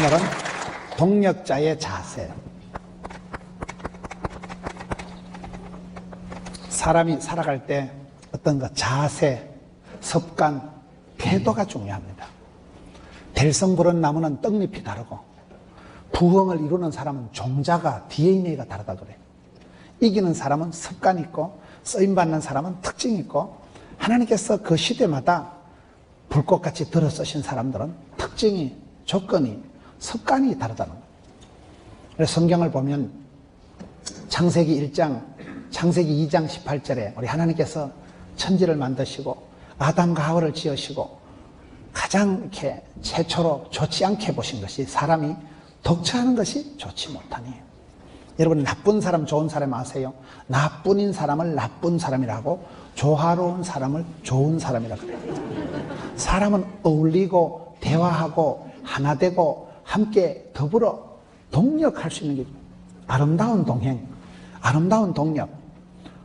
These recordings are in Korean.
오늘은 동력자의 자세. 사람이 살아갈 때 어떤 자세, 습관, 태도가 중요합니다. 될성 부른 나무는 떡잎이 다르고 부흥을 이루는 사람은 종자가 DNA가 다르다 그래요. 이기는 사람은 습관이 있고 쓰임받는 사람은 특징이 있고 하나님께서 그 시대마다 불꽃같이 들어 쓰신 사람들은 특징이, 조건이, 습관이 다르다는 거예요. 그래서 성경을 보면 창세기 1장, 창세기 2장 18절에 우리 하나님께서 천지를 만드시고 아담과 하와를 지으시고 가장 이렇게 최초로 좋지 않게 보신 것이 사람이 독처하는 것이 좋지 못하니. 여러분, 나쁜 사람, 좋은 사람 아세요? 나뿐인 사람을 나쁜 사람이라고, 조화로운 사람을 좋은 사람이라고 그래요. 사람은 어울리고 대화하고 하나 되고 함께 더불어 동력할 수 있는 게 아름다운 동행, 아름다운 동력,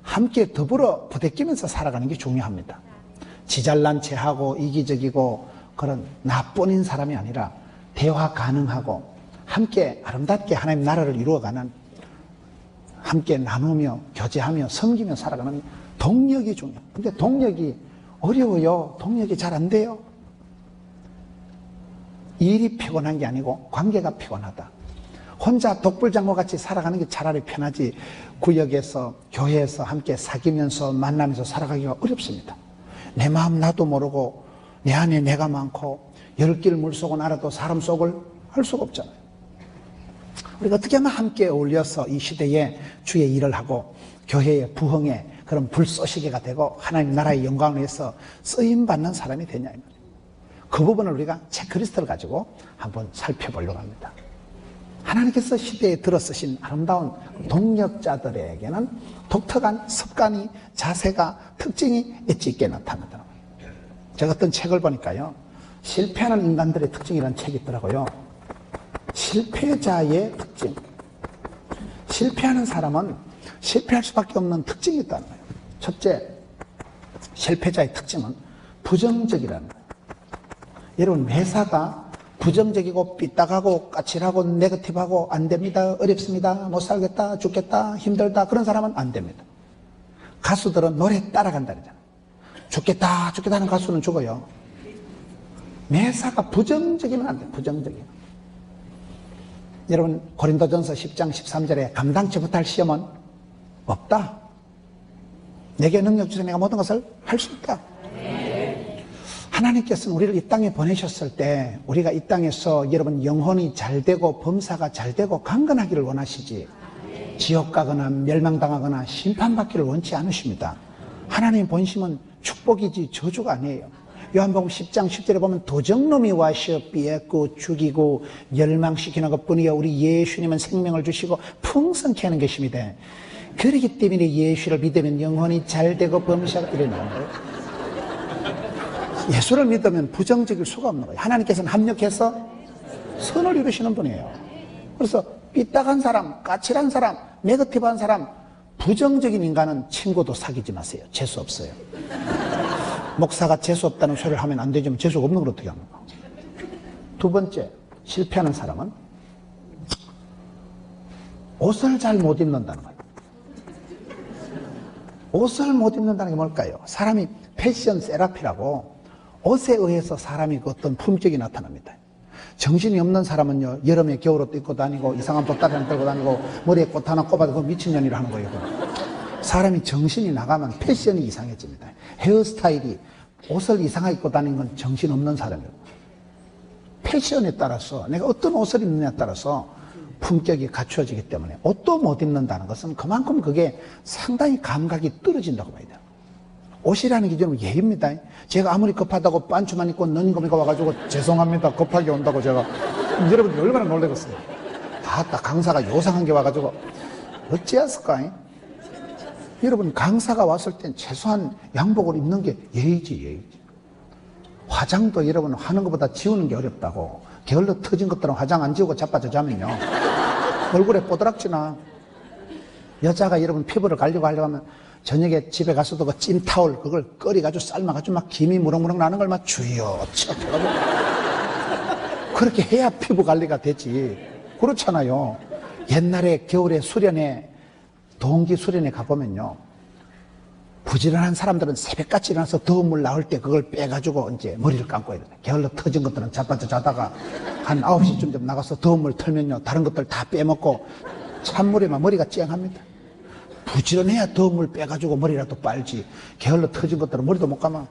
함께 더불어 부대끼면서 살아가는 게 중요합니다. 지잘난 체하고 이기적이고 그런 나뿐인 사람이 아니라 대화 가능하고 함께 아름답게 하나님 나라를 이루어가는, 함께 나누며 교제하며 섬기며 살아가는 동력이 중요해요. 근데 동력이 어려워요. 동력이 잘 안 돼요. 일이 피곤한 게 아니고 관계가 피곤하다. 혼자 독불장군같이 살아가는 게 차라리 편하지, 구역에서 교회에서 함께 사귀면서 만나면서 살아가기가 어렵습니다. 내 마음 나도 모르고 내 안에 내가 많고 열 길 물속은 알아도 사람 속을 알 수가 없잖아요. 우리가 어떻게 하면 함께 어울려서 이 시대에 주의 일을 하고 교회의 부흥에 그런 불쏘시개가 되고 하나님 나라의 영광을 위해서 쓰임받는 사람이 되냐. 그 부분을 우리가 체크리스트를 가지고 한번 살펴보려고 합니다. 하나님께서 시대에 들어 쓰신 아름다운 동력자들에게는 독특한 습관이, 자세가, 특징이 엣지 있게 나타나더라고요. 제가 어떤 책을 보니까요, 실패하는 인간들의 특징이라는 책이 있더라고요. 실패자의 특징. 실패하는 사람은 실패할 수밖에 없는 특징이 있다는 거예요. 첫째, 실패자의 특징은 부정적이라는 거예요. 여러분, 매사가 부정적이고 삐딱하고 까칠하고 네거티브하고 안 됩니다, 어렵습니다, 못 살겠다, 죽겠다, 힘들다, 그런 사람은 안 됩니다. 가수들은 노래 따라간다 그러잖아요. 죽겠다 죽겠다 하는 가수는 죽어요. 매사가 부정적이면 안 돼요. 부정적이면. 여러분, 고린도전서 10장 13절에 감당치 못할 시험은 없다. 내게 능력 주셔서 내가 모든 것을 할 수 있다. 하나님께서는 우리를 이 땅에 보내셨을 때 우리가 이 땅에서 여러분 영혼이 잘 되고 범사가 잘 되고 강건하기를 원하시지, 지옥 가거나 멸망당하거나 심판받기를 원치 않으십니다. 하나님의 본심은 축복이지 저주가 아니에요. 요한복음 10장 10절에 보면 도적놈이 와서 삐약고 죽이고 멸망시키는 것뿐이요 우리 예수님은 생명을 주시고 풍성케 하는 것입니다. 그렇기 때문에 예수를 믿으면 영혼이 잘 되고 범사가 이래 나오는 거예요. 예수를 믿으면 부정적일 수가 없는 거예요. 하나님께서는 합력해서 선을 이루시는 분이에요. 그래서 삐딱한 사람, 까칠한 사람, 네거티브한 사람, 부정적인 인간은 친구도 사귀지 마세요. 재수 없어요. 목사가 재수 없다는 소리를 하면 안 되지만 재수가 없는 걸 어떻게 합니까? 두 번째, 실패하는 사람은 옷을 잘 못 입는다는 거예요. 옷을 못 입는다는 게 뭘까요? 사람이 패션 세라피라고 옷에 의해서 사람이 그 어떤 품격이 나타납니다. 정신이 없는 사람은요, 여름에 겨울옷도 입고 다니고 이상한 보따리 하나 들고 다니고 머리에 꽃 하나 꼽아도 그 미친년이라 하는 거예요. 사람이 정신이 나가면 패션이 이상해집니다. 헤어스타일이, 옷을 이상하게 입고 다니는 건 정신없는 사람이에요. 패션에 따라서 내가 어떤 옷을 입느냐에 따라서 품격이 갖추어지기 때문에 옷도 못 입는다는 것은 그만큼 그게 상당히 감각이 떨어진다고 봐야 돼요. 옷이라는 게 좀 예입니다. 제가 아무리 급하다고 반추만 입고 너님거미가 와가지고 죄송합니다, 급하게 온다고 제가, 여러분들이 얼마나 놀라겠어요. 아따, 강사가 요상한 게 와가지고 어찌했을까? 여러분, 강사가 왔을 땐 최소한 양복을 입는 게 예의지, 예의지. 화장도 여러분 하는 것보다 지우는 게 어렵다고. 게을러 터진 것들은 화장 안 지우고 자빠져 자면요, 얼굴에 뽀드락지나. 여자가 여러분 피부를 가리고 하려고 하면 저녁에 집에 가서도 그 찜타올 그걸 끓여가지고 삶아가지고 막 김이 무럭무럭 나는 걸 막 주여 척 해가지고 그렇게 해야 피부 관리가 되지. 그렇잖아요. 옛날에 겨울에 수련회, 동기 수련회 가보면요. 부지런한 사람들은 새벽같이 일어나서 더운 물 나올 때 그걸 빼가지고 이제 머리를 감고 이러네. 게을러 터진 것들은 자다가 한 9시쯤 되면 나가서 더운 물 털면요. 다른 것들 다 빼먹고 찬물에만 머리가 쨍합니다. 부지런해야 더운 물 빼가지고 머리라도 빨지. 게을러 터진 것들은 머리도 못 감아.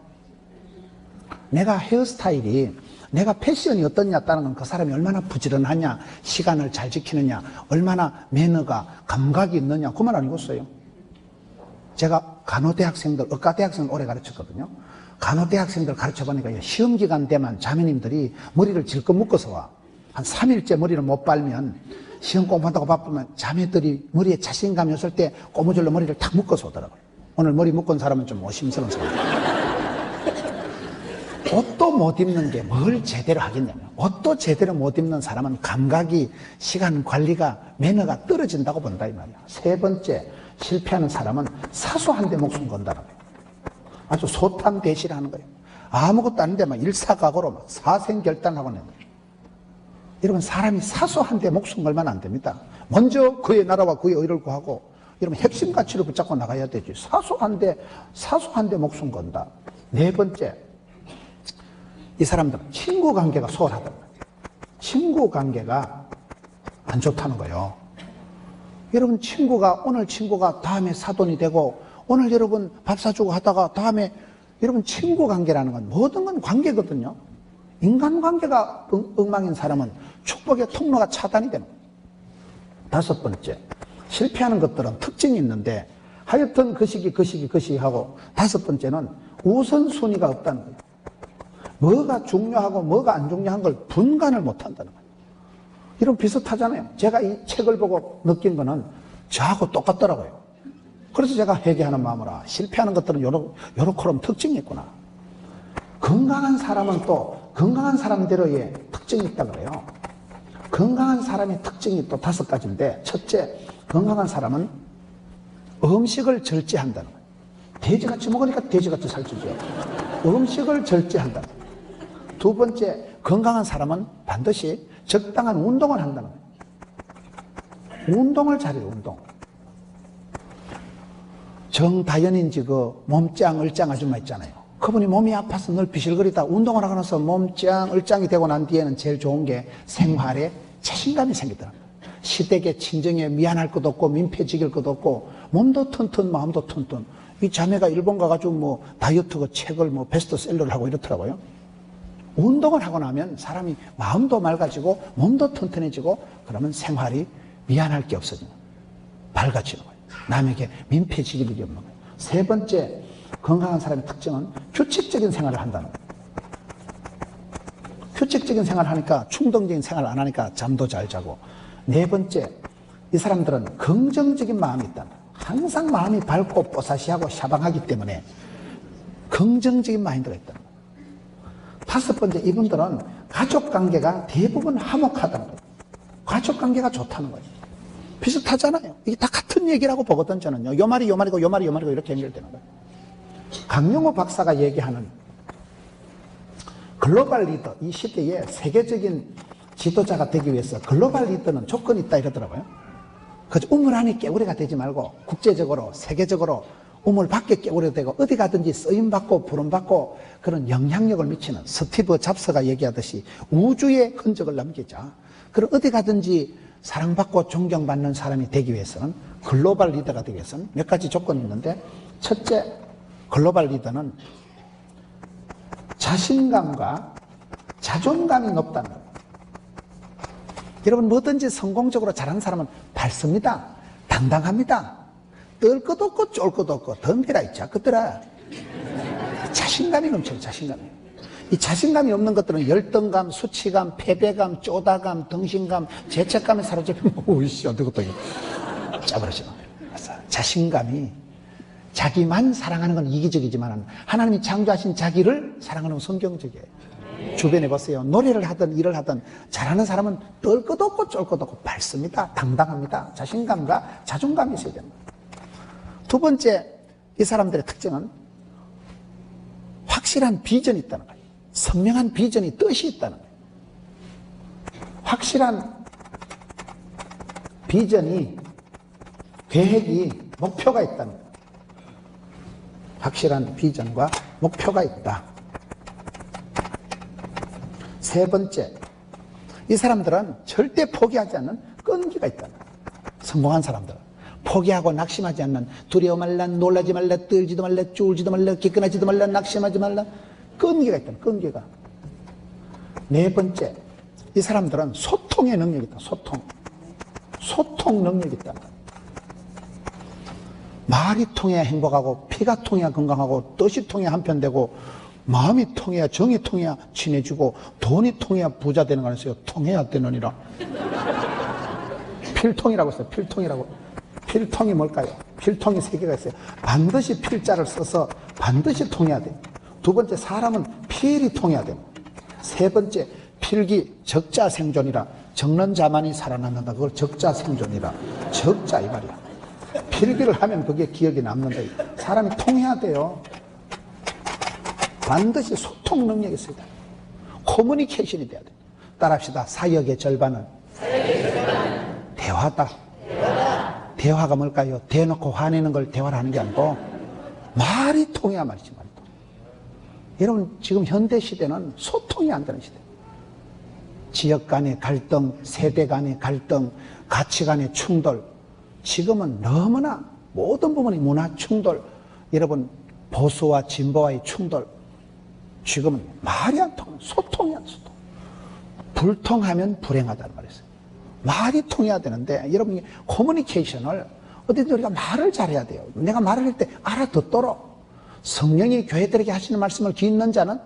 내가 헤어스타일이, 내가 패션이 어떻냐 따는 건 그 사람이 얼마나 부지런하냐, 시간을 잘 지키느냐, 얼마나 매너가, 감각이 있느냐, 그 말 아니겠어요? 제가 간호대학생들, 의과대학생을 오래 가르쳤거든요. 간호대학생들 가르쳐보니까 시험기간 때만 자매님들이 머리를 질끈 묶어서 와. 한 3일째 머리를 못 빨면 시험 공부한다고 바쁘면 자매들이 머리에 자신감이 없을 때 고무줄로 머리를 탁 묶어서 오더라고요. 오늘 머리 묶은 사람은 좀 오심스러운 사람이에요. 옷도 못 입는 게 뭘 제대로 하겠냐면, 옷도 제대로 못 입는 사람은 감각이, 시간 관리가, 매너가 떨어진다고 본다 이 말이야. 세 번째, 실패하는 사람은 사소한데 목숨 건다는 거예요. 아주 소탐대실하는 거예요. 아무것도 아닌데 막 일사각오로 막 사생결단하고 있는 거예요. 여러분, 사람이 사소한데 목숨 걸면 안 됩니다. 먼저 그의 나라와 그의 의를 구하고, 여러분 핵심 가치를 붙잡고 나가야 되지. 사소한데 목숨 건다. 네 번째, 이 사람들은 친구 관계가 소홀하다는 거예요. 친구 관계가 안 좋다는 거예요. 여러분, 오늘 친구가 다음에 사돈이 되고, 오늘 여러분 밥 사주고 하다가 다음에, 여러분 친구 관계라는 건 모든 건 관계거든요. 인간 관계가 엉망인 사람은 축복의 통로가 차단이 되는 거예요. 다섯 번째, 실패하는 것들은 특징이 있는데, 하여튼 그 시기 하고, 다섯 번째는 우선순위가 없다는 거예요. 뭐가 중요하고 뭐가 안 중요한 걸 분간을 못 한다는 거예요. 이런 비슷하잖아요. 제가 이 책을 보고 느낀 거는 저하고 똑같더라고요. 그래서 제가 회개하는 마음으로, 실패하는 것들은 요렇게 특징이 있구나. 건강한 사람은 또 건강한 사람대로의 특징이 있다 그래요. 건강한 사람의 특징이 또 5가지인데, 첫째, 건강한 사람은 음식을 절제한다는 거예요. 돼지같이 먹으니까 돼지같이 살찌죠. 음식을 절제한다는 거예요. 두 번째, 건강한 사람은 반드시 적당한 운동을 한다는 거예요. 운동을 잘해요, 운동. 정다연인지 그 몸짱, 얼짱 아줌마 있잖아요. 그분이 몸이 아파서 늘 비실거리다 운동을 하고 나서 몸짱, 얼짱이 되고 난 뒤에는 제일 좋은 게 생활에 자신감이 생기더라고요. 시댁에 친정에 미안할 것도 없고 민폐지길 것도 없고 몸도 튼튼 마음도 튼튼. 이 자매가 일본 가가지고 뭐 다이어트 그 책을 뭐 베스트셀러를 하고 이렇더라고요. 운동을 하고 나면 사람이 마음도 맑아지고 몸도 튼튼해지고, 그러면 생활이 미안할 게 없어지는 거예요. 밝아지는 거예요. 남에게 민폐지길 일이 없는 거예요. 세 번째, 건강한 사람의 특징은 규칙적인 생활을 한다는 거예요. 규칙적인 생활을 하니까, 충동적인 생활을 안 하니까 잠도 잘 자고. 네 번째, 이 사람들은 긍정적인 마음이 있다는 거예요. 항상 마음이 밝고 뽀사시하고 샤방하기 때문에 긍정적인 마인드가 있다는 거예요. 다섯 번째, 이분들은 가족관계가 대부분 화목하다는 거예요. 가족관계가 좋다는 거예요. 비슷하잖아요. 이게 다 같은 얘기라고 보거든, 저는요. 요 말이 요 말이고 요 말이 요 말이고 이렇게 연결되는 거예요. 강용호 박사가 얘기하는 글로벌 리더, 이 시대에 세계적인 지도자가 되기 위해서 글로벌 리더는 조건이 있다 이러더라고요. 그저 우물 안에 깨우리가 되지 말고 국제적으로, 세계적으로 우물 밖에 깨우려 되고 어디 가든지 쓰임받고 부름받고 그런 영향력을 미치는, 스티브 잡스가 얘기하듯이 우주의 흔적을 남기자. 그럼 어디 가든지 사랑받고 존경받는 사람이 되기 위해서는, 글로벌 리더가 되기 위해서는 몇 가지 조건이 있는데, 첫째, 글로벌 리더는 자신감과 자존감이 높다는 거예요. 여러분, 뭐든지 성공적으로 잘하는 사람은 밝습니다. 당당합니다. 떨 것도 없고 쫄 것도 없고 덤비라 이 자것들아. 자신감이 넘쳐요. 자신감이. 이 자신감이 없는 것들은 열등감, 수치감, 패배감, 쪼다감, 등신감, 죄책감에 사로잡히면 오이씨 어떻게 짜버리시는 거예요. 자신감이, 자기만 사랑하는 건 이기적이지만 하나님이 창조하신 자기를 사랑하는 건 성경적이에요. 주변에 보세요. 노래를 하든 일을 하든 잘하는 사람은 떨 것도 없고 쫄 것도 없고 밝습니다. 당당합니다. 자신감과 자존감이 있어야 됩니다. 두 번째, 이 사람들의 특징은 확실한 비전이 있다는 거예요. 선명한 비전이, 뜻이 있다는 거예요. 확실한 비전이, 계획이, 목표가 있다는 거예요. 확실한 비전과 목표가 있다. 세 번째, 이 사람들은 절대 포기하지 않는 끈기가 있다. 성공한 사람들은 포기하고 낙심하지 않는, 두려워 말라, 놀라지 말라, 떨지도 말라, 쫄지도 말라, 기끈하지도 말라, 낙심하지 말라, 끈기가 있다. 끈기가. 네 번째, 이 사람들은 소통의 능력이 있다. 소통 능력이 있다. 말이 통해야 행복하고, 피가 통해야 건강하고, 뜻이 통해야 한편되고, 마음이 통해야, 정이 통해야 친해지고, 돈이 통해야 부자 되는 거 아니었어요? 통해야 되느니라. 필통이라고 했어요. 필통이라고. 필통이 뭘까요? 필통이 세 개가 있어요. 반드시 필자를 써서 반드시 통해야 돼요. 두 번째, 사람은 필이 통해야 돼요. 세 번째, 필기, 적자 생존이라. 적는 자만이 살아남는다. 그걸 적자 생존이라. 적자 이 말이야. 필기를 하면 그게 기억이 남는다. 사람이 통해야 돼요. 반드시 소통 능력이 있어야 돼요. 커뮤니케이션이 돼야 돼요. 따라합시다. 사역의 절반은 대화다. 대화가 뭘까요? 대놓고 화내는 걸 대화를 하는 게 아니고 말이 통해야 말이지. 말이 통해. 여러분, 지금 현대 시대는 소통이 안 되는 시대. 지역 간의 갈등, 세대 간의 갈등, 가치 간의 충돌. 지금은 너무나 모든 부분이 문화 충돌, 여러분 보수와 진보와의 충돌. 지금은 말이 안 통해. 소통이 안 소통. 불통하면 불행하다는 말이 있어요. 말이 통해야 되는데 여러분이 커뮤니케이션을 어디든 우리가 말을 잘해야 돼요. 내가 말을 할 때 알아듣도록 성령이 교회들에게 하시는 말씀을 귀 있는 자는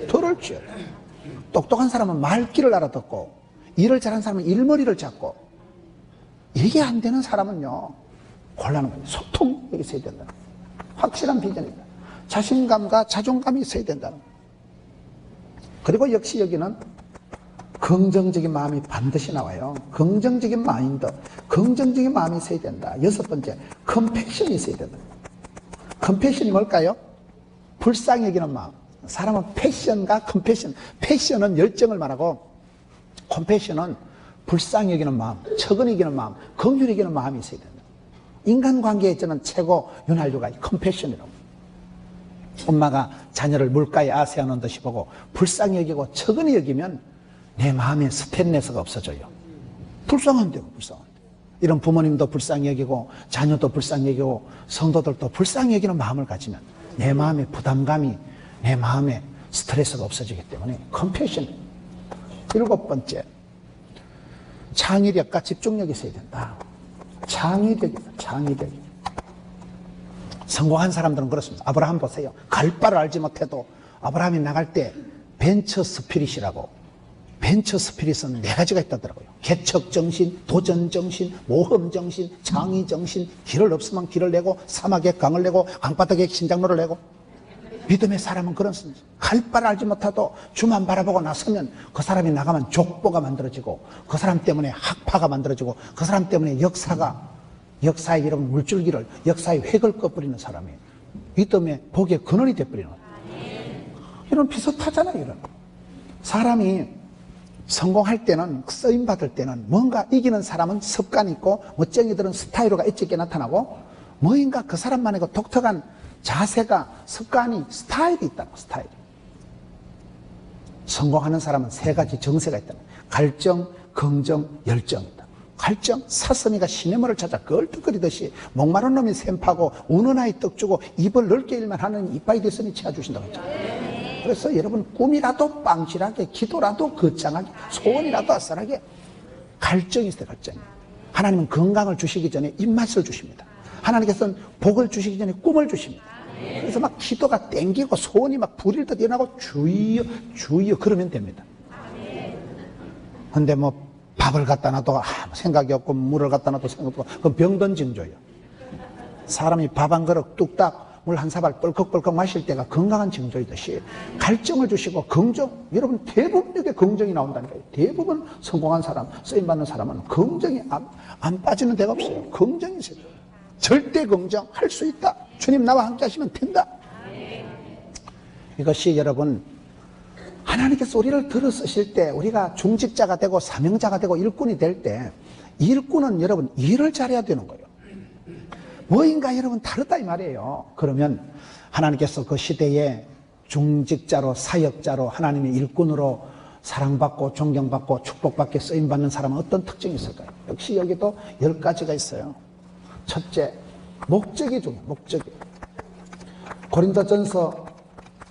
들을 줄. 똑똑한 사람은 말귀를 알아듣고 일을 잘하는 사람은 일머리를 잡고 이게 안 되는 사람은요 곤란한 거예요. 소통이 있어야 된다. 확실한 비전이다. 자신감과 자존감이 있어야 된다는 거예요. 그리고 역시 여기는 긍정적인 마음이 반드시 나와요. 긍정적인 마인드, 긍정적인 마음이 있어야 된다. 여섯 번째, 컴패션이 있어야 된다. 컴패션이 뭘까요? 불쌍히 여기는 마음. 사람은 패션과 컴패션, 패션은 열정을 말하고 컴패션은 불쌍히 여기는 마음, 척은 여기는 마음, 긍휼히 여기는 마음이 있어야 된다. 인간관계에 저는 최고 윤활유가 컴패션이라고. 엄마가 자녀를 물가에 아세하는 듯이 보고 불쌍히 여기고 척은히 여기면 내 마음에 스트레스가 없어져요. 불쌍한데요, 불쌍한데. 이런 부모님도 불쌍히 여기고 자녀도 불쌍히 여기고 성도들도 불쌍히 여기는 마음을 가지면 내 마음의 부담감이, 내 마음에 스트레스가 없어지기 때문에 컴패션. 일곱 번째, 창의력과 집중력이 있어야 된다. 창의력이다. 창의력이. 성공한 사람들은 그렇습니다. 아브라함 보세요. 갈 바를 알지 못해도 아브라함이 나갈 때 벤처 스피릿이라고. 벤처 스피릿은 네 가지가 있다더라고요. 개척정신, 도전정신, 모험정신, 창의정신. 길을 없으면 길을 내고 사막에 강을 내고 강바닥에 신장로를 내고. 믿음의 사람은 그런 습니다. 갈 바를 알지 못해도 주만 바라보고 나서면 그 사람이 나가면 족보가 만들어지고 그 사람 때문에 학파가 만들어지고 그 사람 때문에 역사의 이런 물줄기를, 역사의 획을 꺼버리는 사람이에요. 믿음의 복의 근원이 돼버리는 거예요. 이런 비슷하잖아요. 이런 사람이 성공할 때는, 쓰임받을 때는 뭔가 이기는 사람은 습관이 있고 멋쟁이들은 스타일로가 일찍 나타나고 뭐인가 그 사람만의 그 독특한 자세가, 습관이, 스타일이 있다는 거예요. 스타일이. 성공하는 사람은 세 가지 정세가 있다는 거예요. 갈정, 긍정, 열정이다. 갈정, 사슴이가 시냇물을 찾아 껄떡거리듯이 목마른 놈이 샘파고 우는 아이 떡 주고 입을 넓게 일만 하는 이빠이 됐으니 채워주신다고 했죠. 그래서 여러분 꿈이라도 빵실하게, 기도라도 거창하게, 소원이라도 아싸하게 갈정이 있어요. 갈정이. 하나님은 건강을 주시기 전에 입맛을 주십니다. 하나님께서는 복을 주시기 전에 꿈을 주십니다. 그래서 막 기도가 땡기고 소원이 막 불일 듯 일어나고 주여 주여 그러면 됩니다. 근데 뭐 밥을 갖다 놔도 생각이 없고 물을 갖다 놔도 생각 없고 그건 병든 징조예요. 사람이 밥 한 그릇 뚝딱 물 한 사발 뻘컥뻘컥 마실 때가 건강한 징조이듯이 갈증을 주시고 긍정, 여러분 대부분에게 긍정이 나온다니까요. 대부분 성공한 사람, 쓰임받는 사람은 긍정이 안 빠지는 데가 없어요. 긍정이 있어요. 절대 긍정, 할 수 있다. 주님 나와 함께 하시면 된다. 이것이 여러분 하나님께서 우리를 들어 쓰실 때 우리가 중직자가 되고 사명자가 되고 일꾼이 될 때 일꾼은 여러분 일을 잘해야 되는 거예요. 뭐인가 여러분 다르다 이 말이에요. 그러면 하나님께서 그 시대에 중직자로 사역자로 하나님의 일꾼으로 사랑받고 존경받고 축복받게 쓰임받는 사람은 어떤 특징이 있을까요? 역시 여기도 10가지가 있어요. 첫째, 목적이 중요해요. 목적이. 고린도전서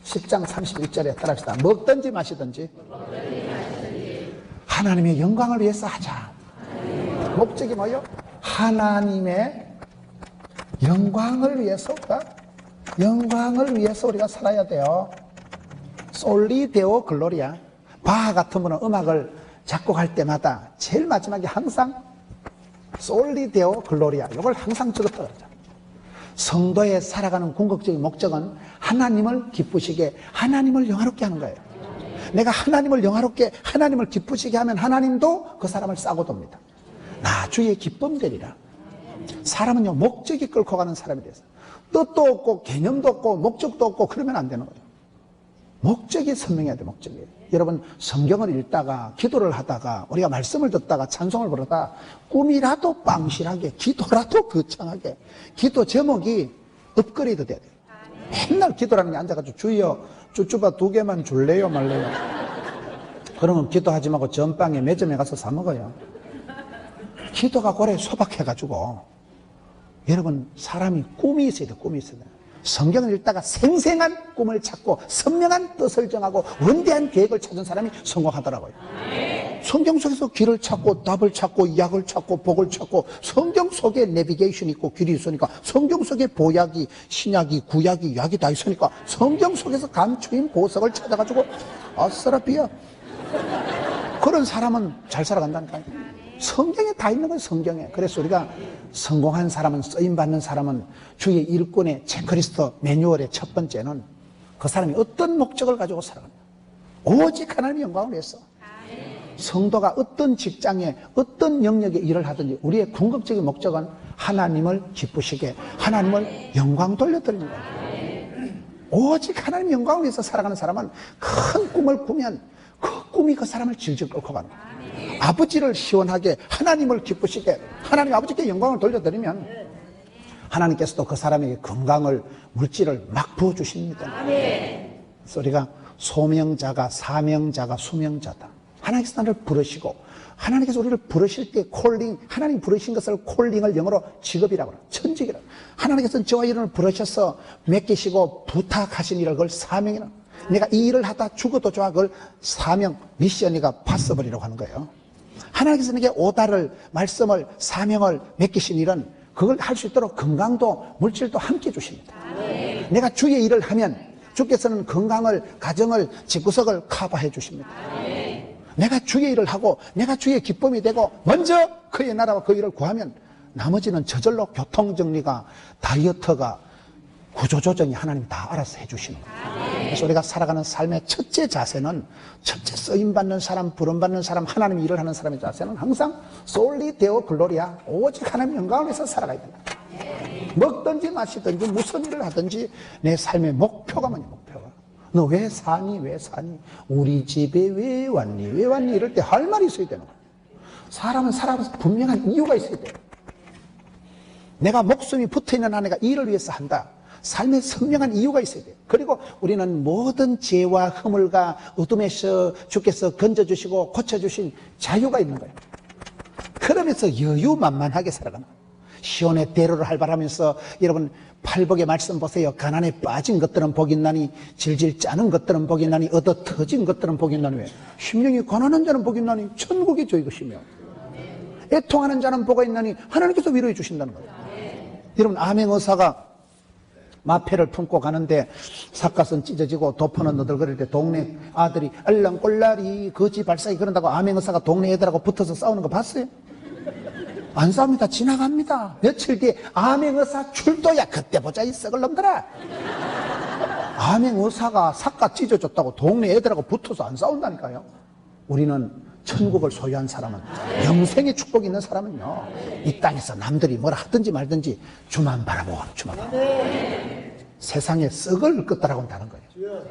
10장 31절에 따라합시다. 먹든지 마시든지 하나님의 영광을 위해서 하자. 목적이 뭐예요? 하나님의 영광을 위해서 우리가 살아야 돼요. 솔리 데오 글로리아. 바하 같은 분은 음악을 작곡할 때마다 제일 마지막에 항상 솔리 데오 글로리아 이걸 항상 적었다 그러죠. 성도의 살아가는 궁극적인 목적은 하나님을 기쁘시게 하나님을 영화롭게 하는 거예요. 내가 하나님을 영화롭게 하나님을 기쁘시게 하면 하나님도 그 사람을 싸고 돕니다. 나 주의 기쁨 되리라. 사람은요 목적이 끌고 가는 사람이 돼서 뜻도 없고 개념도 없고 목적도 없고 그러면 안 되는 거예요. 목적이 선명해야 돼. 목적이. 여러분 성경을 읽다가 기도를 하다가 우리가 말씀을 듣다가 찬송을 부르다 꿈이라도 빵실하게 기도라도 거창하게 기도 제목이 업그레이드 돼야 돼요. 맨날 기도라는 게 앉아가지고 주여 쭈쭈바 2개만 줄래요 말래요. 그러면 기도하지 말고 전방에 매점에 가서 사 먹어요. 기도가 고래 소박해가지고 여러분 사람이 꿈이 있어야 돼요. 꿈이 있어야 돼요. 성경을 읽다가 생생한 꿈을 찾고 선명한 뜻을 정하고 원대한 계획을 찾은 사람이 성공하더라고요. 성경 속에서 길을 찾고 답을 찾고 약을 찾고 복을 찾고 성경 속에 내비게이션이 있고 길이 있으니까 성경 속에 보약이 신약이 구약이 약이 다 있으니까 성경 속에서 감추인 보석을 찾아가지고 아싸라비야 그런 사람은 잘 살아간다니까요. 성경에 다 있는 거예요. 성경에. 그래서 우리가 성공한 사람은 쓰임받는 사람은 주의 일꾼의 체크리스트 매뉴얼의 첫 번째는 그 사람이 어떤 목적을 가지고 살아갑니다. 오직 하나님의 영광을 위해서. 성도가 어떤 직장에 어떤 영역에 일을 하든지 우리의 궁극적인 목적은 하나님을 기쁘시게 하나님을 영광 돌려드리는 거예요. 오직 하나님의 영광을 위해서 살아가는 사람은 큰 꿈을 꾸면 그 꿈이 그 사람을 질질 끌고 가는 거예요. 아버지를 시원하게 하나님을 기쁘시게 하나님 아버지께 영광을 돌려드리면 하나님께서도 그 사람에게 건강을 물질을 막 부어주십니다. 그래서 우리가 소명자가 사명자가 수명자다. 하나님께서 나를 부르시고 하나님께서 우리를 부르실 때 콜링 하나님 부르신 것을 콜링을 영어로 직업이라고 해요. 천직이라고. 하나님께서는 저와 이름을 부르셔서 맡기시고 부탁하신 일을 그걸 사명이라고. 내가 이 일을 하다 죽어도 좋아 그걸 사명 미션이가 파서블이라고 하는 거예요. 하나님께서 내게 오다를 말씀을 사명을 맡기신 일은 그걸 할 수 있도록 건강도 물질도 함께 주십니다. 내가 주의 일을 하면 주께서는 건강을 가정을 집구석을 커버해 주십니다. 내가 주의 일을 하고 내가 주의 기쁨이 되고 먼저 그의 나라와 그 일을 구하면 나머지는 저절로 교통정리가 다이어트가 구조조정이 하나님이 다 알아서 해주시는 거예요. 그래서 우리가 살아가는 삶의 첫째 자세는 첫째 쓰임받는 사람 부름받는 사람 하나님 일을 하는 사람의 자세는 항상 솔리 데오 글로리아 오직 하나님 영광을 위해서 살아가야 된다. 먹든지 마시든지 무슨 일을 하든지 내 삶의 목표가 뭐냐. 목표가 너 왜 사니 왜 사니 우리 집에 왜 왔니 왜 왔니 이럴 때 할 말이 있어야 되는 거예요. 사람은 살아가면서 분명한 이유가 있어야 돼요. 내가 목숨이 붙어있는 한 내가 일을 위해서 한다. 삶에 선명한 이유가 있어야 돼요. 그리고 우리는 모든 죄와 허물과 어둠에서 주께서 건져주시고 고쳐주신 자유가 있는 거예요. 그러면서 여유만만하게 살아가는 거예요. 시온의 대로를 활발하면서 여러분 팔복의 말씀 보세요. 가난에 빠진 것들은 복이 있나니 질질 짜는 것들은 복이 있나니 얻어 터진 것들은 복이 있나니 왜? 심령이 가난한 자는 복이 있나니 천국이 저희 것이며 애통하는 자는 복이 있나니 하나님께서 위로해 주신다는 거예요. 여러분 암행어사가 마패를 품고 가는데 삿갓은 찢어지고 도포는 너덜거릴 때 동네 아들이 알랑꼴라리 거지 발사기 그런다고 암행어사가 동네 애들하고 붙어서 싸우는 거 봤어요? 안 싸웁니다. 지나갑니다. 며칠 뒤에 암행어사 출도야. 그때 보자 이 썩을 놈들아. 암행어사가 삿갓 찢어졌다고 동네 애들하고 붙어서 안 싸운다니까요. 우리는 천국을 소유한 사람은 영생의 축복이 있는 사람은요 이 땅에서 남들이 뭐라 하든지 말든지 주만 바라보고 주만 바라보고 세상에 썩을 끄더라고 한다는 거예요.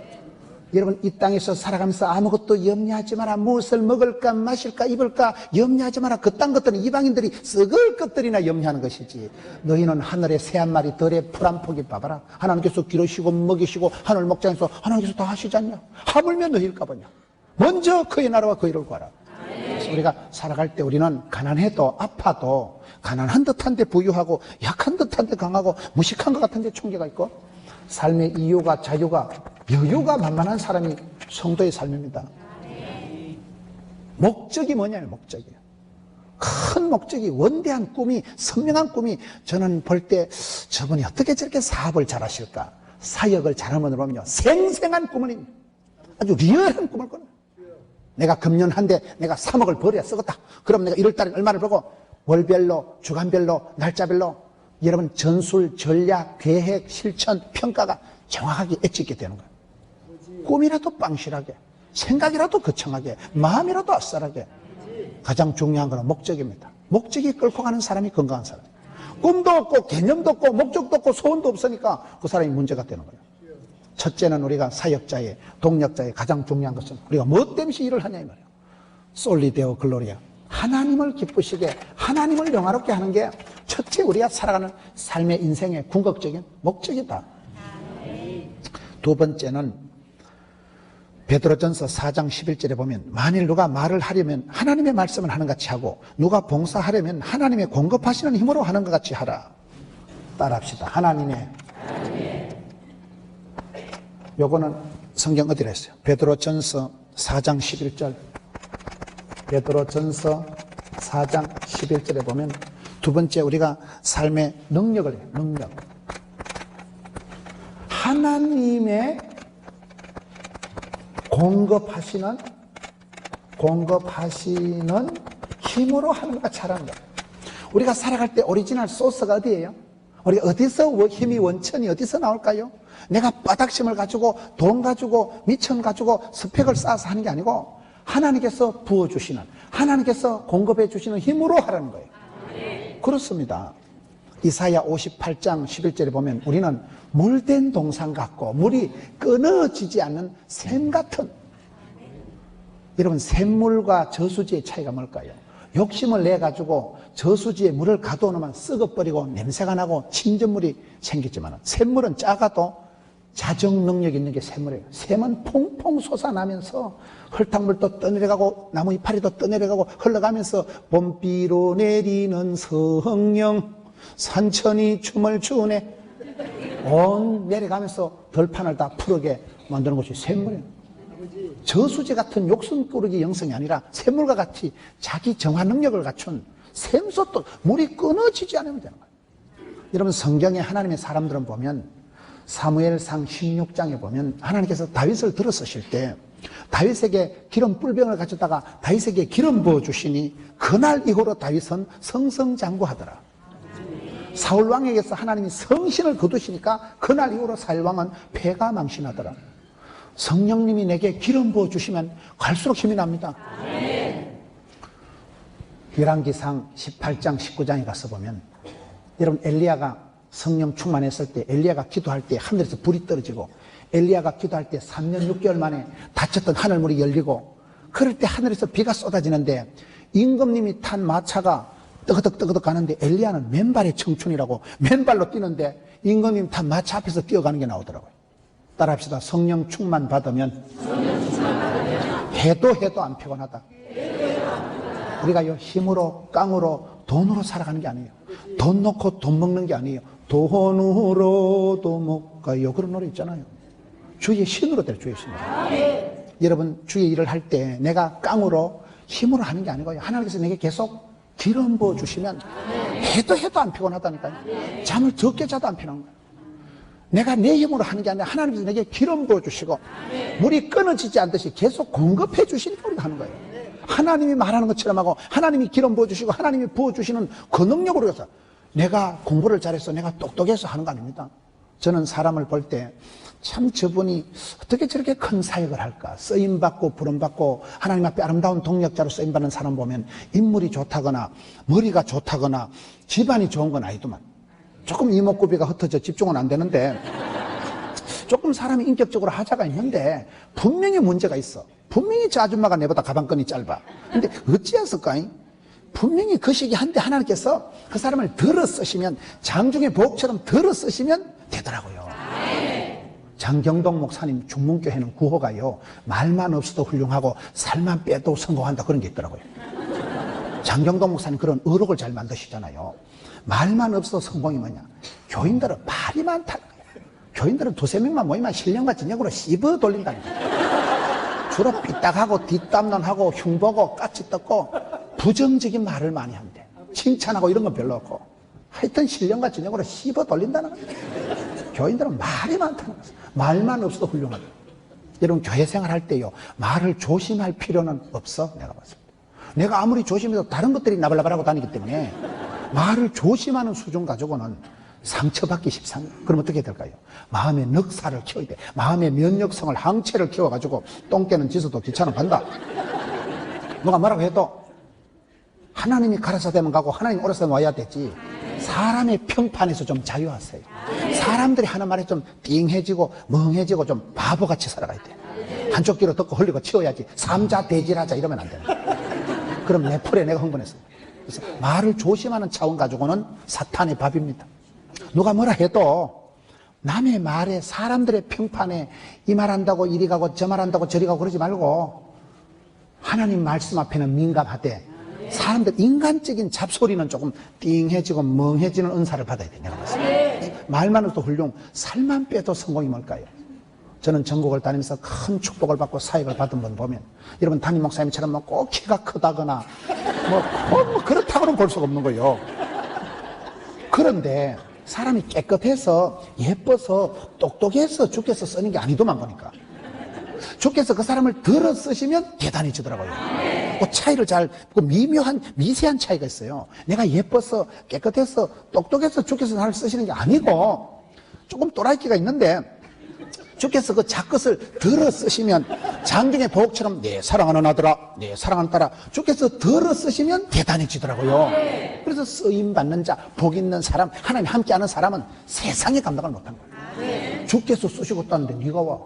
여러분, 이 땅에서 살아가면서 아무것도 염려하지 마라. 무엇을 먹을까, 마실까, 입을까 염려하지 마라. 그딴 것들은 이방인들이 썩을 것들이나 염려하는 것이지. 너희는 하늘에 새 한 마리 덜에 풀 한 포기 봐봐라. 하나님께서 기르시고 먹이시고 하늘 목장에서 하나님께서 다 하시지 않냐? 하물며 너희일까 보냐. 먼저 그의 나라와 그의 일을 구하라. 그래서 우리가 살아갈 때 우리는 가난해도 아파도 가난한 듯한데 부유하고 약한 듯한데 강하고 무식한 것 같은데 총재가 있고, 삶의 이유가 자유가 여유가 만만한 사람이 성도의 삶입니다. 목적이 뭐냐면 목적이 큰 목적이, 원대한 꿈이, 선명한 꿈이, 저는 볼 때 저분이 어떻게 저렇게 사업을 잘하실까, 사역을 잘하면 보면요 생생한 꿈을, 아주 리얼한 꿈을 꿔요. 내가 금년 한 대 내가 3억을 벌어야 쓰겠다. 그럼 내가 1월달에 얼마를 벌고 월별로 주간별로 날짜별로 여러분 전술, 전략, 계획, 실천, 평가가 정확하게 엣지있게 되는 거예요. 꿈이라도 빵실하게, 생각이라도 거창하게, 마음이라도 아싸하게. 가장 중요한 건 목적입니다. 목적이 끌고 가는 사람이 건강한 사람이에요. 꿈도 없고 개념도 없고 목적도 없고 소원도 없으니까 그 사람이 문제가 되는 거예요. 첫째는 우리가 사역자의, 동력자의 가장 중요한 것은 우리가 무엇 때문에 일을 하냐 이 말이에요. 솔리데오 글로리아, 하나님을 기쁘시게, 하나님을 영화롭게 하는 게 첫째 우리가 살아가는 삶의 인생의 궁극적인 목적이다. 두 번째는 베드로전서 4장 11절에 보면, 만일 누가 말을 하려면 하나님의 말씀을 하는 것 같이 하고, 누가 봉사하려면 하나님의 공급하시는 힘으로 하는 것 같이 하라. 따라합시다. 하나님의. 요거는 성경 어디로 했어요? 베드로전서 4장 11절. 베드로전서 4장 11절에 보면 두 번째 우리가 삶의 능력을 해요. 능력. 하나님의 공급하시는 힘으로 하는 것과 잘하는 거예요. 우리가 살아갈 때 오리지널 소스가 어디예요? 우리가 어디서 힘이, 원천이 어디서 나올까요? 내가 바닥심을 가지고 돈 가지고 미천 가지고 스펙을 쌓아서 하는 게 아니고 하나님께서 부어주시는, 하나님께서 공급해 주시는 힘으로 하라는 거예요. 그렇습니다. 이사야 58장 11절에 보면 우리는 물된 동산 같고 물이 끊어지지 않는 샘 같은, 여러분 샘물과 저수지의 차이가 뭘까요? 욕심을 내가지고 저수지에 물을 가둬놓으면 썩어버리고 냄새가 나고 침전물이 생기지만, 샘물은 작아도 자정 능력이 있는 게 샘물이에요. 샘은 퐁퐁 솟아나면서 흙탕물도 떠내려가고 나무 이파리도 떠내려가고 흘러가면서 봄비로 내리는 성령 산천이 춤을 추네, 온 내려가면서 들판을 다 푸르게 만드는 것이 샘물이에요. 저수지 같은 욕심꾸러기 영성이 아니라 샘물과 같이 자기 정화 능력을 갖춘 샘솟도 물이 끊어지지 않으면 되는 거예요. 여러분 성경에 하나님의 사람들은 보면 사무엘상 16장에 보면 하나님께서 다윗을 들어 쓰실 때 다윗에게 기름 뿔병을 가져다가 다윗에게 기름 부어주시니 그날 이후로 다윗은 성성장구하더라. 사울왕에게서 하나님이 성신을 거두시니까 그날 이후로 사울왕은 패가 망신하더라. 성령님이 내게 기름 부어주시면 갈수록 힘이 납니다. 열왕기상 18장 19장에 가서 보면, 여러분 엘리야가 성령 충만했을 때, 엘리야가 기도할 때 하늘에서 불이 떨어지고, 엘리야가 기도할 때 3년 6개월 만에 닫혔던 하늘문이 열리고, 그럴 때 하늘에서 비가 쏟아지는데 임금님이 탄 마차가 뜨거덕 가는데 엘리야는 맨발의 청춘이라고 맨발로 뛰는데 임금님 탄 마차 앞에서 뛰어가는 게 나오더라고요. 따라합시다. 성령 충만 받으면 해도 안 피곤하다. 우리가 이 힘으로, 깡으로, 돈으로 살아가는 게 아니에요. 돈 놓고 돈 먹는 게 아니에요. 돈으로도 못 가요. 그런 노래 있잖아요. 주의 신으로 돼요. 주의 신으로. 여러분 주의 일을 할 때 내가 깡으로 힘으로 하는 게 아니고요. 하나님께서 내게 계속 기름 부어 주시면 해도 안 피곤하다니까요. 잠을 적게 자도 안 피곤한 거예요. 내가 내 힘으로 하는 게 아니라 하나님께서 내게 기름 부어 주시고 물이 끊어지지 않듯이 계속 공급해 주시니까 우리가 하는 거예요. 하나님이 말하는 것처럼 하고 하나님이 기름 부어 주시고 하나님이 부어 주시는 그 능력으로 해서 내가 공부를 잘해서 내가 똑똑해서 하는 거 아닙니다. 저는 사람을 볼 때 참 저분이 어떻게 저렇게 큰 사역을 할까, 쓰임받고 부름받고 하나님 앞에 아름다운 동력자로 쓰임받는 사람 보면 인물이 좋다거나 머리가 좋다거나 집안이 좋은 건 아니더만, 조금 이목구비가 흩어져 집중은 안 되는데 조금 사람이 인격적으로 하자가 있는데 분명히 문제가 있어. 분명히 저 아줌마가 내보다 가방끈이 짧아. 근데 어찌했을까? 분명히 그 시기 한때 하나님께서 그 사람을 들어 쓰시면, 장중의 복처럼 들어 쓰시면 되더라고요. 장경동 목사님 중문교회는 구호가요, 말만 없어도 훌륭하고 살만 빼도 성공한다, 그런 게 있더라고요. 장경동 목사님 그런 의록을 잘 만드시잖아요. 말만 없어도 성공이 뭐냐? 교인들은 말이 많다는 거예요. 교인들은 두세 명만 모이면 신령과 진영으로 씹어 돌린다는 거예요. 주로 삐딱하고 뒷담론하고 흉보고 까치 떴고 부정적인 말을 많이 한대. 칭찬하고 이런 건 별로 없고 하여튼 신령과 진영으로 씹어 돌린다는 거예요. 교인들은 말이 많다는 거예요. 말만 없어도 훌륭하다. 여러분, 교회 생활할 때요, 말을 조심할 필요는 없어. 내가 봤습니다. 내가 아무리 조심해도 다른 것들이 나발나발하고 다니기 때문에 말을 조심하는 수준 가지고는 상처받기 십상이에요. 그럼 어떻게 될까요? 마음의 넉살을 키워야 돼. 마음의 면역성을, 항체를 키워가지고 똥개는 짖어도 귀찮아 간다. 누가 뭐라고 해도 하나님이 가라사 되면 가고 하나님 오라사 되면 와야 되지. 사람의 평판에서 좀 자유하세요. 사람들이 하는 말에 좀 띵해지고 멍해지고 좀 바보같이 살아가야 돼. 한쪽 귀로 듣고 흘리고 치워야지. 삼자대질하자 이러면 안 돼. 그럼 내 풀에 내가 흥분했어. 그래서 말을 조심하는 차원 가지고는 사탄의 밥입니다. 누가 뭐라 해도 남의 말에, 사람들의 평판에 이 말한다고 이리 가고 저 말한다고 저리 가고 그러지 말고 하나님 말씀 앞에는 민감하되 사람들 인간적인 잡소리는 조금 띵해지고 멍해지는 은사를 받아야 돼. 내가 봤습니다. 말만 해도 훌륭, 살만 빼도 성공이 뭘까요? 저는 전국을 다니면서 큰 축복을 받고 사역을 받은 분 보면, 여러분 담임 목사님처럼 뭐 꼭 키가 크다거나 뭐 그렇다고는 볼 수가 없는 거예요. 그런데 사람이 깨끗해서 예뻐서 똑똑해서 주께서 쓰는 게 아니더만 보니까 주께서 그 사람을 들어 쓰시면 대단해지더라고요. 그 차이를 잘, 그 미묘한 미세한 차이가 있어요. 내가 예뻐서 깨끗해서 똑똑해서 주께서 나를 쓰시는 게 아니고 조금 또라이끼가 있는데 주께서 그 자것을 들어 쓰시면 장중의 보옥처럼 내 사랑하는 아들아, 내 사랑하는 딸아, 주께서 들어 쓰시면 대단해지더라고요. 그래서 쓰임 받는 자, 복 있는 사람, 하나님 함께하는 사람은 세상에 감당을 못한 거예요. 주께서 쓰시고 떴는데 네가 와.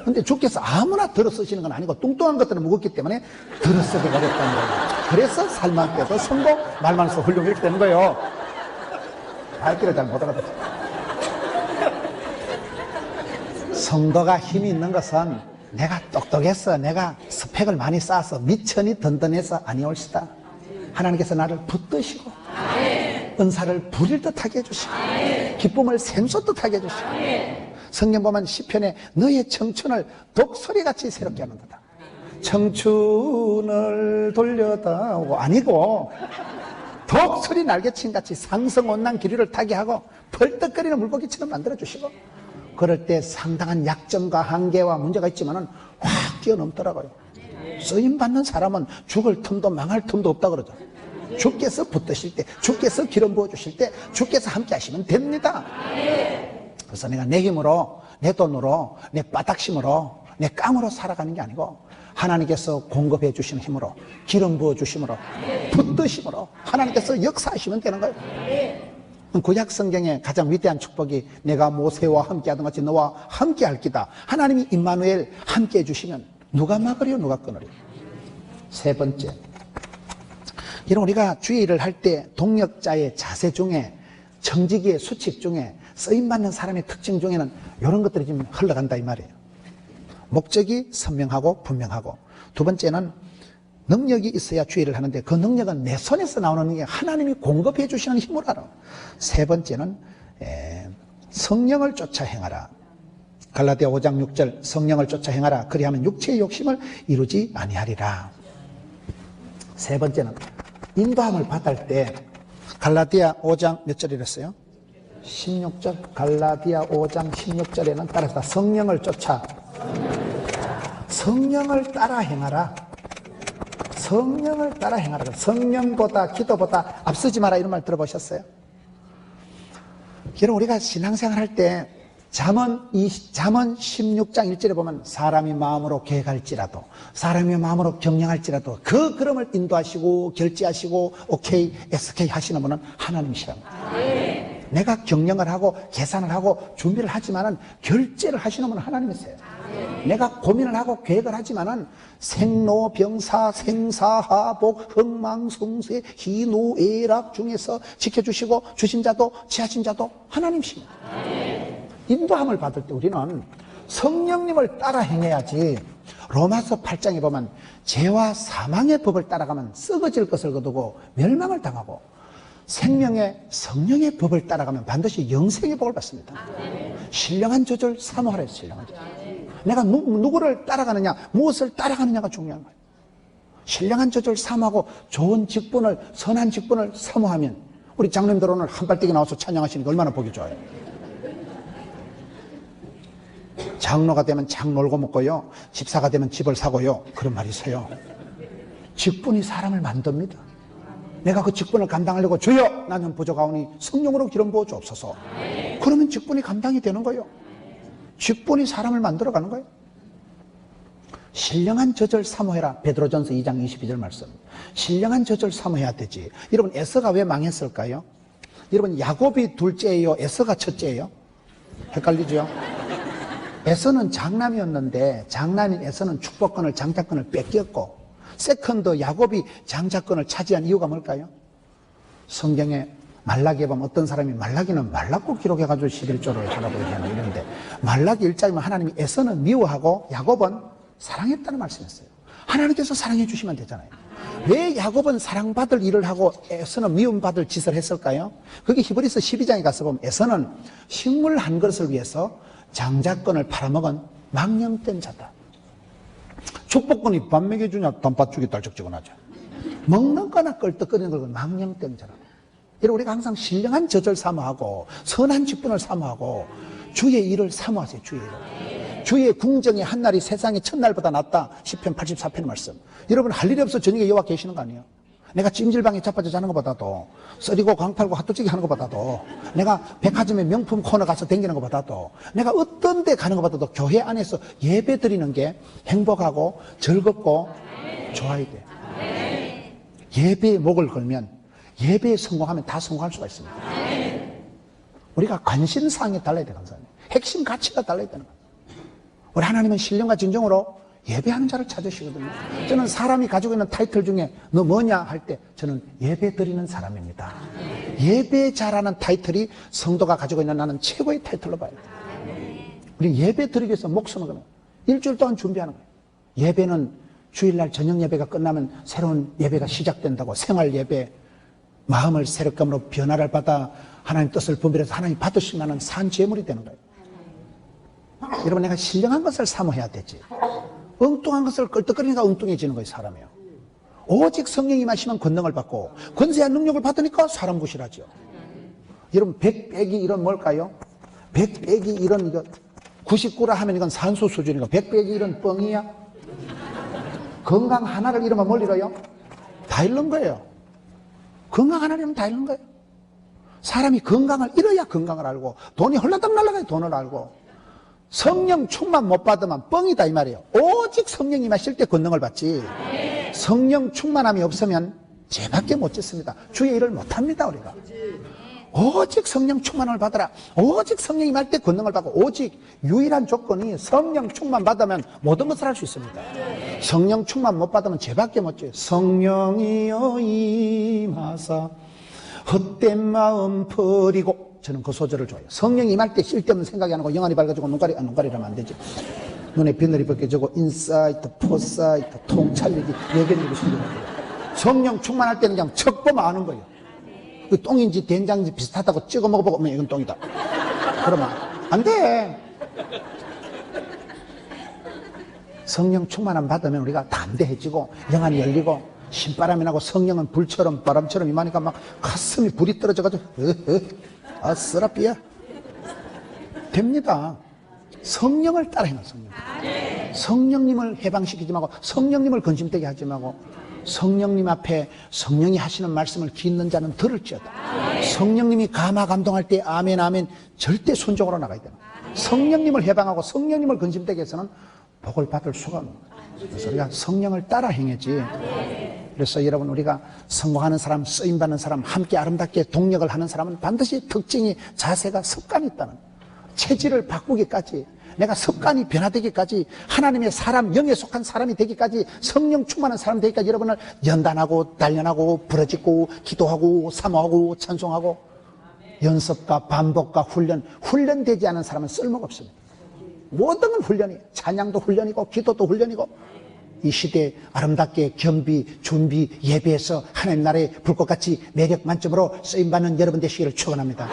근데 주께서 아무나 들어 쓰시는 건 아니고 뚱뚱한 것들은 무겁기 때문에 들어 쓰게 어렵다는 거예요. 그래서 살만 빼서 성공, 말만 해서 훌륭 이렇게 되는 거예요. 발길을 잘 못 알아듣죠. 성도가 힘이 있는 것은 내가 똑똑해서, 내가 스펙을 많이 쌓아서 미천이 든든해서 아니올시다. 하나님께서 나를 붙드시고 은사를 부릴 듯하게 해주시고 기쁨을 샘솟듯 하게 해주시고, 성경 보면 시편에 너의 청춘을 독소리같이 새롭게 하는도다. 청춘을 돌려다오 아니고 독소리 날개친같이 상성온난 기류를 타게 하고 벌떡거리는 물고기처럼 만들어주시고, 그럴 때 상당한 약점과 한계와 문제가 있지만은 확 뛰어넘더라고요. 쓰임받는 사람은 죽을 틈도 망할 틈도 없다 그러죠. 주께서 붙드실 때, 주께서 기름 부어주실 때 주께서 함께 하시면 됩니다. 그래서 내가 내 힘으로, 내 돈으로, 내 바닥심으로, 내 깡으로 살아가는 게 아니고 하나님께서 공급해 주시는 힘으로, 기름 부어 주심으로, 붙드심으로 하나님께서 역사하시면 되는 거예요. 구약 성경의 가장 위대한 축복이 내가 모세와 함께 하던 같이 너와 함께 할 기다. 하나님이 임마누엘 함께 해주시면 누가 막으려 누가 끊으려. 세 번째, 여러분 우리가 주의를 할 때 동역자의 자세 중에, 정직의 수칙 중에, 쓰임받는 사람의 특징 중에는 이런 것들이 좀 흘러간다 이 말이에요. 목적이 선명하고 분명하고, 두 번째는 능력이 있어야 주의를 하는데 그 능력은 내 손에서 나오는 게 하나님이 공급해 주시는 힘으로 알아. 세 번째는 성령을 쫓아 행하라. 갈라디아 5장 6절, 성령을 쫓아 행하라. 그리하면 육체의 욕심을 이루지 아니하리라. 세 번째는 인도함을 받을 때, 갈라디아 5장 몇 절이랬어요? 16절. 갈라디아 5장 16절에는 따라서 성령을 쫓아, 성령을 따라 행하라. 성령을 따라 행하라. 성령보다, 기도보다 앞서지 마라, 이런 말 들어보셨어요? 여러분 우리가 신앙생활 할 때 잠언 16장 1절에 보면 사람이 마음으로 계획할지라도, 사람이 마음으로 경영할지라도 그 걸음을 인도하시고 결제하시고 오케이 SK 하시는 분은 하나님이시랍니다. 내가 경영을 하고 계산을 하고 준비를 하지만은 결제를 하시는 분은 하나님이세요. 내가 고민을 하고 계획을 하지만은 생로병사 생사하복 흥망성쇠 희노애락 중에서 지켜주시고 주신 자도 지하신 자도 하나님이십니다. 인도함을 받을 때 우리는 성령님을 따라 행해야지. 로마서 8장에 보면 죄와 사망의 법을 따라가면 썩어질 것을 거두고 멸망을 당하고, 생명의 성령의 법을 따라가면 반드시 영생의 복을 받습니다. 신령한 저절 사모하라 했어요. 신령한 저절. 내가 누구를 따라가느냐, 무엇을 따라가느냐가 중요한 거예요. 신령한 저절 사모하고 좋은 직분을, 선한 직분을 사모하면, 우리 장님들 오늘 한발뛰기 나와서 찬양하시니까 얼마나 보기 좋아요. 장로가 되면 장 놀고 먹고요, 집사가 되면 집을 사고요, 그런 말이 있어요. 직분이 사람을 만듭니다. 내가 그 직분을 감당하려고 주여 나는 부족하오니 성령으로 기름 부어 주옵소서. 그러면 직분이 감당이 되는 거예요. 직분이 사람을 만들어가는 거예요. 신령한 저절 사모해라. 베드로전서 2장 22절 말씀. 신령한 저절 사모해야 되지. 여러분, 에서가 왜 망했을까요? 여러분, 야곱이 둘째예요, 에서가 첫째예요? 헷갈리죠? 에서는 장남이었는데 장남인 에서는 축복권을, 장자권을 뺏겼고, 세컨드 야곱이 장자권을 차지한 이유가 뭘까요? 성경에 말라기에 보면 어떤 사람이, 말라기는 말라고 기록해가지고 11조를 하라고 얘기하는 이런데, 말라기 1장이면 하나님이 에서는 미워하고 야곱은 사랑했다는 말씀이었어요. 하나님께서 사랑해 주시면 되잖아요. 왜 야곱은 사랑받을 일을 하고 에서는 미움받을 짓을 했을까요? 그게 히브리서 12장에 가서 보면 에서는 식물 한 그릇을 위해서 장자권을 팔아먹은 망령된 자다. 축복권이 밥 먹여주냐, 단팥죽이 딸적지근하죠. 먹는 거나 껄떡거리는 걸 망령된 자라고. 여러분, 우리가 항상 신령한 저절 사모하고 선한 직분을 사모하고 주의 일을 사모하세요. 주의 일을. 주의 궁정의 한 날이 세상의 첫날보다 낫다. 시편 84편 말씀. 여러분, 할 일이 없어 저녁에 여호와 계시는 거 아니에요? 내가 찜질방에 자빠져 자는 것보다도, 썰이고 광팔고 핫도찌개 하는 것보다도, 내가 백화점에 명품 코너 가서 댕기는 것보다도, 내가 어떤 데 가는 것보다도 교회 안에서 예배 드리는 게 행복하고 즐겁고 좋아야 돼. 예배에 목을 걸면, 예배에 성공하면 다 성공할 수가 있습니다. 우리가 관심사항이 달라야 돼. 감사합니다. 핵심 가치가 달라야 되는 거예요. 우리 하나님은 신령과 진정으로 예배하는 자를 찾으시거든요. 저는 사람이 가지고 있는 타이틀 중에 너 뭐냐 할 때 저는 예배 드리는 사람입니다. 예배자라는 타이틀이 성도가 가지고 있는 나는 최고의 타이틀로 봐요. 우리 예배 드리기 위해서 목숨을 거는, 일주일 동안 준비하는 거예요. 예배는 주일날 저녁 예배가 끝나면 새로운 예배가 시작된다고. 생활 예배, 마음을 새롭감으로 변화를 받아 하나님 뜻을 분별해서 하나님 받으실 만한 산 제물이 되는 거예요. 여러분, 내가 신령한 것을 사모해야 되지. 엉뚱한 것을 껄떡거리니까 엉뚱해지는 거예요. 사람이요. 오직 성령이 임하시면 권능을 받고 권세한 능력을 받으니까 사람 구실하죠. 여러분, 100 빼기 1은 뭘까요? 100 빼기 1은 이거 99라 하면 이건 산수 수준이고 100 빼기 1은 뻥이야. 건강 하나를 잃으면 뭘 잃어요? 다 잃는 거예요. 건강 하나를 잃으면 다 잃는 거예요. 사람이 건강을 잃어야 건강을 알고, 돈이 헐라당 날라가야 돈을 알고, 성령 충만 못 받으면 뻥이다 이 말이에요. 오직 성령이 마실 때 권능을 받지, 성령 충만함이 없으면 죄밖에 못 짓습니다. 주의 일을 못합니다. 우리가 오직 성령 충만을 받아라. 오직 성령이 말 때 권능을 받고, 오직 유일한 조건이 성령 충만 받으면 모든 것을 할 수 있습니다. 성령 충만 못 받으면 죄밖에 못 지어요. 성령이여 임하사 헛된 마음 버리고, 저는 그 소절을 좋아해요. 성령이 임할 때 쓸데없는 생각이 안 하고 영안이 밝아지고 눈가리라면 안 되지. 눈에 비늘이 벗겨지고 인사이트, 포사이트, 통찰리기, 예견력이 생겨나요. 성령 충만할 때는 그냥 척 보면 아는 거예요. 그 똥인지 된장인지 비슷하다고 찍어 먹어보고 이건 똥이다. 그러면 안 돼. 성령 충만함 받으면 우리가 담대해지고 영안이 열리고 신바람이 나고, 성령은 불처럼 바람처럼 임하니까 막 가슴이 불이 떨어져가지고 아쓰라삐야 됩니다. 성령을 따라해요. 성령님을 해방시키지 말고, 성령님을 근심되게 하지 말고, 성령님 앞에 성령이 하시는 말씀을 기있는 자는 들을지어다. 성령님이 감화 감동할 때 아멘 아멘 절대 순종으로 나가야 됩니다. 성령님을 해방하고 성령님을 근심되게 해서는 복을 받을 수가 없는 거예요. 그래서 우리가 성령을 따라 행해지 그래서 여러분, 우리가 성공하는 사람, 쓰임받는 사람, 함께 아름답게 동력을 하는 사람은 반드시 특징이, 자세가, 습관이 있다는 거예요. 체질을 바꾸기까지, 내가 습관이 변화되기까지, 하나님의 사람, 영에 속한 사람이 되기까지, 성령 충만한 사람이 되기까지 여러분을 연단하고 단련하고 부러지고 기도하고 사모하고 찬송하고, 연습과 반복과 훈련되지 않은 사람은 쓸모가 없습니다. 모든 건 훈련이에요. 찬양도 훈련이고 기도도 훈련이고, 이 시대에 아름답게 겸비, 준비, 예배해서 하나님 나라의 불꽃같이 매력 만점으로 쓰임받는 여러분 되시기를 축원합니다.